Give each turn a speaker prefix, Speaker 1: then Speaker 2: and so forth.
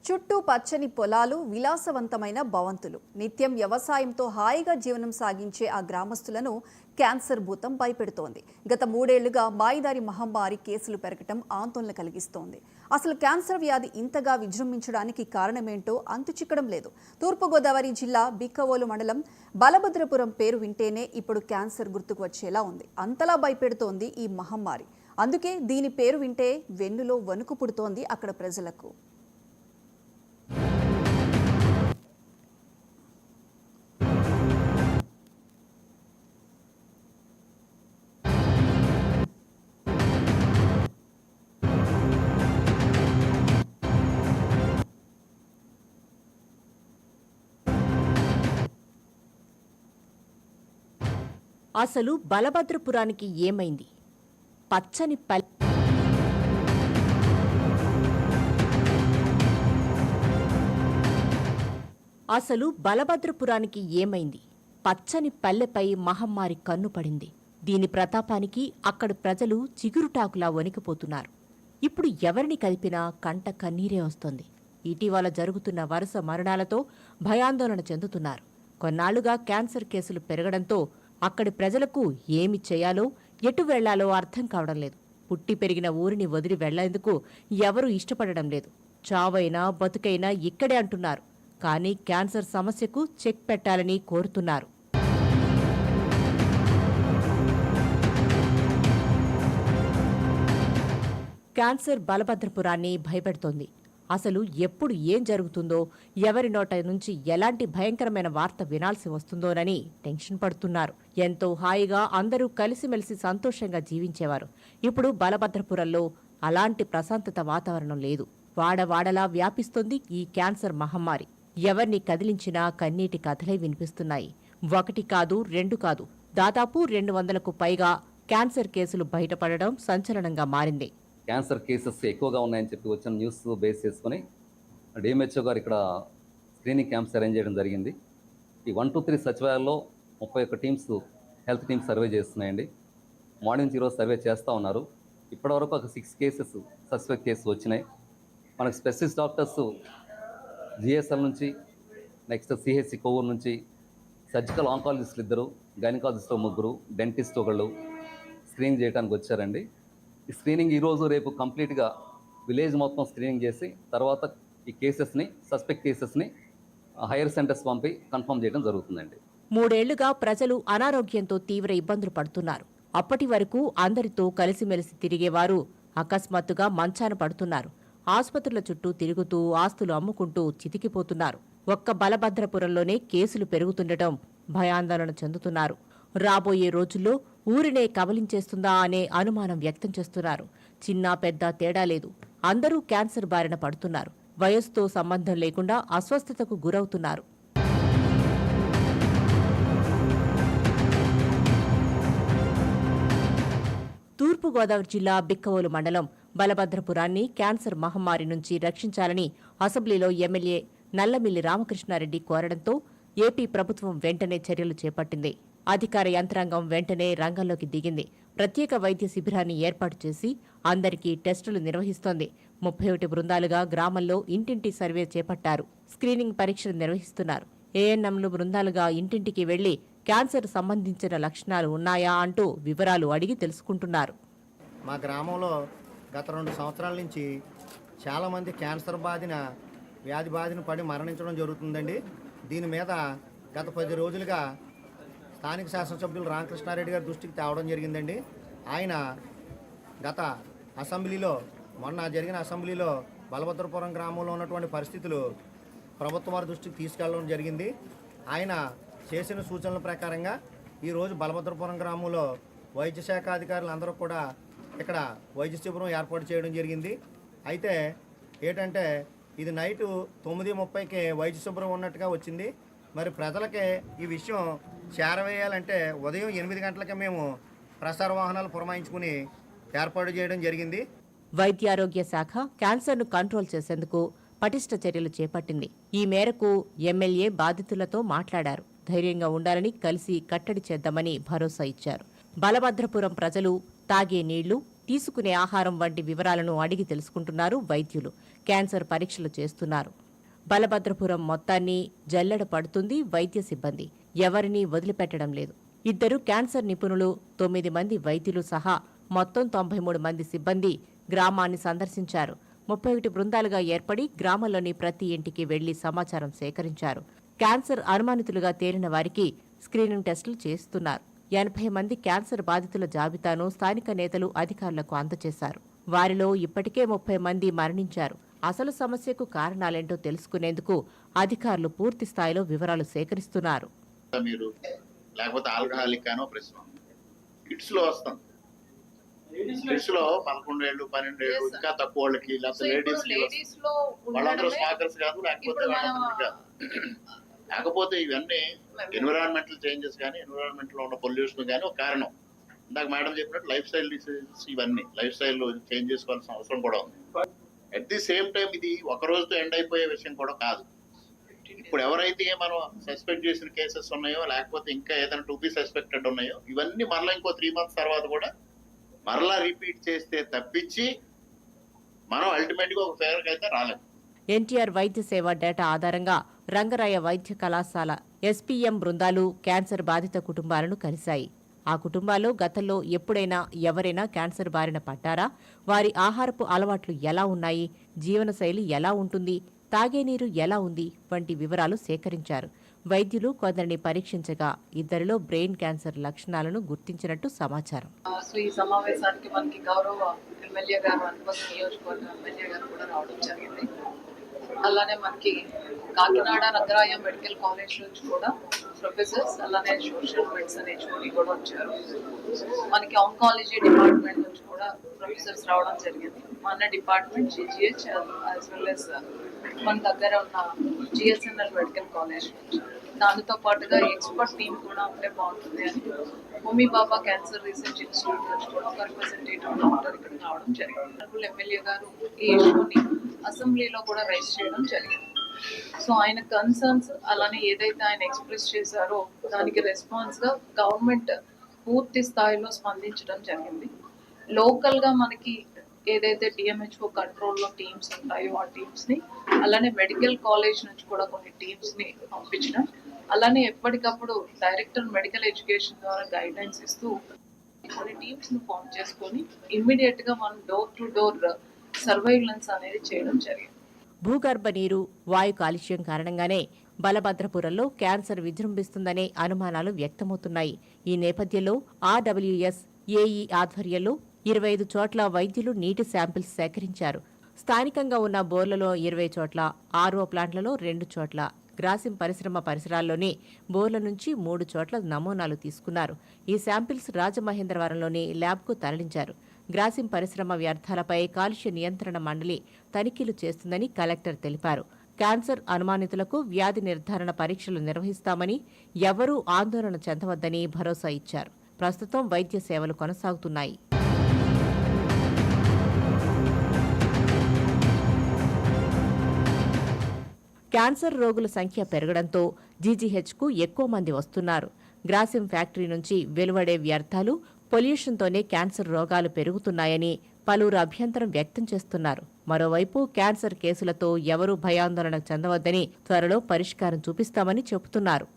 Speaker 1: చుట్టూ పచ్చని పొలాలు, విలాసవంతమైన భవంతులు, నిత్యం వ్యవసాయంతో హాయిగా జీవనం సాగించే ఆ గ్రామస్తులను క్యాన్సర్ భూతం భయపెడుతోంది. గత 3 ఏళ్లుగా మాయిదారి మహమ్మారి కేసులు పెరగటం ఆందోళన కలిగిస్తోంది. అసలు క్యాన్సర్ వ్యాధి ఇంతగా విజృంభించడానికి కారణమేంటో అంతుచిక్కడం లేదు. తూర్పుగోదావరి జిల్లా బిక్కవోలు మండలం బలభద్రపురం పేరు వింటేనే ఇప్పుడు క్యాన్సర్ గుర్తుకు వచ్చేలా ఉంది. అంతలా భయపెడుతోంది ఈ మహమ్మారి. అందుకే దీని పేరు వింటే వెన్నులో వణుకు పుడుతోంది అక్కడ ప్రజలకు.
Speaker 2: అసలు బలభద్రపురానికి ఏమైంది? పచ్చని అసలు బలభద్రపురానికి ఏమైంది? పచ్చని పల్లెపై మహమ్మారి కన్నుపడింది. దీని ప్రతాపానికి అక్కడి ప్రజలు చిగురుటాకులా వణికిపోతున్నారు. ఇప్పుడు ఎవరిని కలిపినా కంట కన్నీరే వస్తోంది. ఇటీవల జరుగుతున్న వరుస మరణాలతో భయాందోళన చెందుతున్నారు. కొన్నాళ్లుగా క్యాన్సర్ కేసులు పెరగడంతో అక్కడి ప్రజలకు ఏమి చేయాలో, ఎటు వెళ్లాలో అర్థం కావడం లేదు. పుట్టి పెరిగిన ఊరిని వదిలి వెళ్లేందుకు ఎవరూ ఇష్టపడడం లేదు. చావైనా బతుకైనా ఇక్కడే అంటున్నారు. కానీ క్యాన్సర్ సమస్యకు చెక్ పెట్టాలని కోరుతున్నారు. క్యాన్సర్ బలభద్రపురాన్ని భయపెడుతోంది. అసలు ఎప్పుడు ఏం జరుగుతుందో, ఎవరి నోట నుంచి ఎలాంటి భయంకరమైన వార్త వినాల్సి వస్తుందోనని టెన్షన్ పడుతున్నారు. ఎంతో హాయిగా అందరూ కలిసిమెలిసి సంతోషంగా జీవించేవారు. ఇప్పుడు బలభద్రపురంలో అలాంటి ప్రశాంతత వాతావరణం లేదు. వాడవాడలా వ్యాపిస్తోంది ఈ క్యాన్సర్ మహమ్మారి. ఎవరిని కదిలించినా కన్నీటి కథలే వినిపిస్తున్నాయి. 1 కాదు, 2 కాదు, దాదాపు 200కు పైగా క్యాన్సర్ కేసులు బయటపడడం సంచలనంగా మారింది.
Speaker 3: క్యాన్సర్ కేసెస్ ఎక్కువగా ఉన్నాయని చెప్పి వచ్చిన న్యూస్ బేస్ చేసుకొని డిఎంహెచ్ఓ గారు ఇక్కడ స్క్రీనింగ్ క్యాంప్స్ అరేంజ్ చేయడం జరిగింది. ఈ 1, 2, 3 సచివాలయాల్లో 31 టీమ్స్, హెల్త్ టీమ్స్ సర్వే చేస్తున్నాయండి. మార్నింగ్ నుంచి ఈరోజు సర్వే చేస్తూ ఉన్నారు. ఇప్పటివరకు ఒక 6 కేసెస్ సస్పెక్ట్ కేసెస్ వచ్చినాయి. మనకు స్పెషలిస్ట్ డాక్టర్స్ జిఎస్ఎల్ నుంచి, నెక్స్ట్ సిహెచ్సి కొవ్వూరు నుంచి, సర్జికల్ ఆంకాలజిస్టులు 2, గైనకాలజిస్టులు 3, డెంటిస్ట్ 1 స్క్రీనింగ్ చేయడానికి వచ్చారండి. ఈ స్క్రీనింగ్ ఈరోజు రేపు కంప్లీట్గా విలేజ్ మొత్తం స్క్రీనింగ్ చేసి తర్వాత ఈ కేసెస్ని, సస్పెక్ట్ కేసెస్ని హైయర్ సెంటర్స్ పంపి కన్ఫర్మ్ చేయడం జరుగుతుందండి.
Speaker 2: 3 ఏళ్లుగా ప్రజలు అనారోగ్యంతో తీవ్ర ఇబ్బందులు పడుతున్నారు. అప్పటి వరకు అందరితో కలిసిమెలిసి తిరిగేవారు అకస్మాత్తుగా మంచాన పడుతున్నారు. ఆసుపత్రుల చుట్టూ తిరుగుతూ ఆస్తులు అమ్ముకుంటూ చితికిపోతున్నారు. ఒక్క బలభద్రపురంలోనే కేసులు పెరుగుతుండటం భయాందోళన చెందుతున్నారు. రాబోయే రోజుల్లో ఊరినే కబలించేస్తుందా అనే అనుమానం వ్యక్తం చేస్తున్నారు. చిన్న పెద్ద తేడా లేదు. అందరూ క్యాన్సర్ బారిన పడుతున్నారు. వయస్సుతో సంబంధం లేకుండా అస్వస్థతకు గురవుతున్నారు. తూర్పుగోదావరి జిల్లా బిక్కవోలు మండలం బలభద్రపురాన్ని క్యాన్సర్ మహమ్మారి నుంచి రక్షించాలని అసెంబ్లీలో ఎమ్మెల్యే నల్లమిల్లి రామకృష్ణారెడ్డి కోరడంతో ఏపీ ప్రభుత్వం వెంటనే చర్యలు చేపట్టింది. అధికార యంత్రాంగం వెంటనే రంగంలోకి దిగింది. ప్రత్యేక వైద్య శిబిరాన్ని ఏర్పాటు చేసి అందరికీ టెస్టులు నిర్వహిస్తోంది. 31 బృందాలుగా గ్రామంలో ఇంటింటి సర్వే చేపట్టారు. స్క్రీనింగ్ పరీక్షలు నిర్వహిస్తున్నారు. ఏఎన్ఎంలు బృందాలుగా ఇంటింటికి వెళ్లి క్యాన్సర్ సంబంధించిన లక్షణాలు ఉన్నాయా అంటూ వివరాలు అడిగి తెలుసుకుంటున్నారు.
Speaker 4: మా గ్రామంలో గత 2 సంవత్సరాల నుంచి చాలామంది క్యాన్సర్ వ్యాధి బాధిన పడి మరణించడం జరుగుతుందండి. దీని మీద గత 10 రోజులుగా స్థానిక శాసనసభ్యులు రామకృష్ణారెడ్డి గారి దృష్టికి తేవడం జరిగిందండి. ఆయన గత అసెంబ్లీలో, మొన్న జరిగిన అసెంబ్లీలో బలభద్రపురం గ్రామంలో ఉన్నటువంటి పరిస్థితులు ప్రభుత్వం వారి దృష్టికి తీసుకెళ్లడం జరిగింది. ఆయన చేసిన సూచనల ప్రకారంగా ఈరోజు బలభద్రపురం గ్రామంలో వైద్య శాఖ అధికారులు అందరూ కూడా ఇక్కడ వైద్య శిబిరం ఏర్పాటు చేయడం జరిగింది. అయితే ఏంటంటే ఇది నైటు 9:30కి వైద్య శిబిరం ఉన్నట్టుగా వచ్చింది. మరి ప్రజలకి ఈ విషయం చేరవేయాలంటే ఉదయం 8 గంటలకే మేము ప్రసార వాహనాలు పురమాయించుకుని ఏర్పాటు చేయడం జరిగింది.
Speaker 2: వైద్యారోగ్య శాఖ క్యాన్సర్ను కంట్రోల్ చేసేందుకు పటిష్ట చర్యలు చేపట్టింది. ఈ మేరకు ఎమ్మెల్యే బాధితులతో మాట్లాడారు. ధైర్యంగా ఉండాలని, కలిసి కట్టడి చేద్దామని భరోసా ఇచ్చారు. బలభద్రపురం ప్రజలు తాగే నీళ్లు, తీసుకునే ఆహారం వంటి వివరాలను అడిగి తెలుసుకుంటున్నారు వైద్యులు. క్యాన్సర్ పరీక్షలు చేస్తున్నారు. బలభద్రపురం మొత్తాన్ని జల్లెడ పడుతుంది వైద్య సిబ్బంది. ఎవరినీ వదిలిపెట్టడం లేదు. 2 క్యాన్సర్ నిపుణులు, 9 మంది వైద్యులు సహా మొత్తం 93 మంది సిబ్బంది గ్రామాన్ని సందర్శించారు. 31 బృందాలుగా ఏర్పడి గ్రామంలోని ప్రతి ఇంటికి వెళ్లి సమాచారం సేకరించారు. క్యాన్సర్ అనుమానితులుగా తేలిన వారికి స్క్రీనింగ్ టెస్టులు చేస్తున్నారు. 80 మంది క్యాన్సర్ బాధితుల జాబితాను స్థానిక నేతలు అధికారులకు అందజేశారు. వారిలో ఇప్పటికే 30 మంది మరణించారు. అసలు సమస్యకు కారణాలేంటో తెలుసుకునేందుకు అధికారులు పూర్తి స్థాయిలో వివరాలు సేకరిస్తున్నారు.
Speaker 5: మీరు లేకపోతే ఆల్కహాలిక్ అనో ప్రశ్న కిడ్స్ లో వస్తాం. కిడ్స్ లో 11 ఏళ్ళు 12 ఏళ్ళు ఇంకా తక్కువ వాళ్ళకి లేకపోతే లేడీస్ వాళ్ళందరూ స్మోకర్స్ కాదు, లేకపోతే లేకపోతే ఇవన్నీ ఎన్విరాన్మెంటల్ చేంజెస్ కానీ ఎన్విరాన్మెంట్ లో ఉన్న పొల్యూషన్ కానీ ఒక కారణం. ఇందాక మేడం చెప్పినట్టు లైఫ్ స్టైల్ డిసీజెస్, ఇవన్నీ లైఫ్ స్టైల్ చేంజ్ చేసుకోవాల్సిన అవసరం కూడా ఉంది. అట్ ది సేమ్ టైం ఇది ఒక రోజుతో ఎండ్ అయిపోయే విషయం కూడా కాదు. ఇప్పుడు ఎవరైతే మనం సస్పెక్ట్ చేసిన కేసెస్ ఉన్నాయో, లేకపోతే ఇంకా ఏదైనా టు బి సస్పెక్టెడ్ ఉన్నాయో, ఇవన్నీ మరలా ఇంకో 3 months తర్వాత కూడా మరలా రిపీట్ చేస్తే తప్పించి మనం అల్టిమేట్ గా ఒక ఫేర్కి అయితే రాలేము.
Speaker 2: ఎన్టీఆర్ వైద్య సేవ డేటా ఆధారంగా రంగరాయ వైద్య కళాశాల ఎస్పీఎం బృందాలు క్యాన్సర్ బాధిత కుటుంబాలను కలిశాయి. ఆ కుటుంబాల్లో గతంలో ఎప్పుడైనా ఎవరైనా క్యాన్సర్ బారిన పడ్డారా, వారి ఆహారపు అలవాట్లు ఎలా ఉన్నాయి, జీవనశైలి ఎలా ఉంటుంది, తాగే నీరు ఎలా ఉంది వంటి వివరాలు సేకరించారు. వైద్యులు కొందరిని పరీక్షించగా 2లో బ్రెయిన్ క్యాన్సర్ లక్షణాలను గుర్తించినట్టు సమాచారం.
Speaker 6: ఈ సమావేశానికి మనకి గౌరవ ఎమ్మెల్యే గారు, అనుపతి నియోజకవర్గ ఎమ్మెల్యే గారు కూడా రావడం జరిగింది. అలానే మనకి కాకినాడ రంగరాయ మెడికల్ కాలేజ్ నుంచి కూడా ప్రొఫెసర్స్, అలానే సోషల్ మెడిసిన్ హెచ్ఓడి కూడా వచ్చారు. మనకి ఆంకాలజీ డిపార్ట్మెంట్ నుంచి కూడా ప్రొఫెసర్స్ రావడం జరిగింది. మన department GGH as well as మన దగ్గర ఉన్న GSNL మెడికల్ కాలేజ్ నుంచి. దానితో పాటుగా ఎక్స్పర్ట్ టీమ్ కూడా ఉంటే బాగుంటుంది అని హోమీ బాబా క్యాన్సర్ రీసెర్చ్ ఇన్స్టిట్యూట్ నుంచి కూడా ఒక రిప్రజెంటేటివ్ డాక్టర్ ఇక్కడికి రావడం జరిగింది. ఎమ్మెల్యే గారు ఈ ఇష్యూని అసెంబ్లీలో కూడా రైజ్ చేయడం జరిగింది. సో ఆయన కన్సర్న్స్ అలానే ఏదైతే ఆయన ఎక్స్ప్రెస్ చేశారో దానికి రెస్పాన్స్ గా గవర్నమెంట్ పూర్తి స్థాయిలో స్పందించడం జరిగింది. లోకల్ గా మనకి ఏదైతే DMHO కంట్రోల్లో టీమ్స్ ఉంటాయో ఆ టీమ్స్ ని, అలానే మెడికల్ కాలేజ్ నుంచి కూడా కొన్ని టీమ్స్ ని పంపించడం, అలానే ఎప్పటికప్పుడు డైరెక్టర్ మెడికల్ ఎడ్యుకేషన్ ద్వారా గైడ్లైన్స్ ఇస్తూ కొన్ని టీమ్స్ ను ఫామ్ చేసుకొని ఇమ్మీడియట్ గా మనం డోర్ టు డోర్ సర్వైలెన్స్ అనేది చేయడం జరిగింది.
Speaker 2: భూగర్భ నీరు, వాయు కాలుష్యం కారణంగానే బలభద్రపురంలో క్యాన్సర్ విజృంభిస్తుందనే అనుమానాలు వ్యక్తమవుతున్నాయి. ఈ నేపథ్యంలో RWS AE ఆధ్వర్యంలో 25 చోట్ల వైద్యులు నీటి శాంపిల్స్ సేకరించారు. స్థానికంగా ఉన్న బోర్లలో 20 చోట్ల, RO ప్లాంట్లలో 2 చోట్ల, గ్రాసిం పరిశ్రమ పరిసరాల్లోని బోర్ల నుంచి 3 చోట్ల నమూనాలు తీసుకున్నారు. ఈ శాంపిల్స్ రాజమహేంద్రవరంలోని ల్యాబ్కు తరలించారు. గ్రాసిం పరిశ్రమ వ్యర్థాలపై కాలుష్య నియంత్రణ మండలి తనిఖీలు చేస్తుందని కలెక్టర్ తెలిపారు. క్యాన్సర్ అనుమానితులకు వ్యాధి నిర్ధారణ పరీక్షలు నిర్వహిస్తామని, ఎవరూ ఆందోళన చెందవద్దని భరోసా ఇచ్చారు. ప్రస్తుతం వైద్య సేవలు కొనసాగుతున్నాయి. క్యాన్సర్ రోగుల సంఖ్య పెరగడంతో GGHకు ఎక్కువ మంది వస్తున్నారు. గ్రాసిం ఫ్యాక్టరీ నుంచి వెలువడే వ్యర్థాలు, పొల్యూషన్తోనే క్యాన్సర్ రోగాలు పెరుగుతున్నాయని పలువురు అభ్యంతరం వ్యక్తం చేస్తున్నారు. మరోవైపు క్యాన్సర్ కేసులతో ఎవరూ భయాందోళన చెందవద్దని, త్వరలో పరిష్కారం చూపిస్తామని చెబుతున్నారు.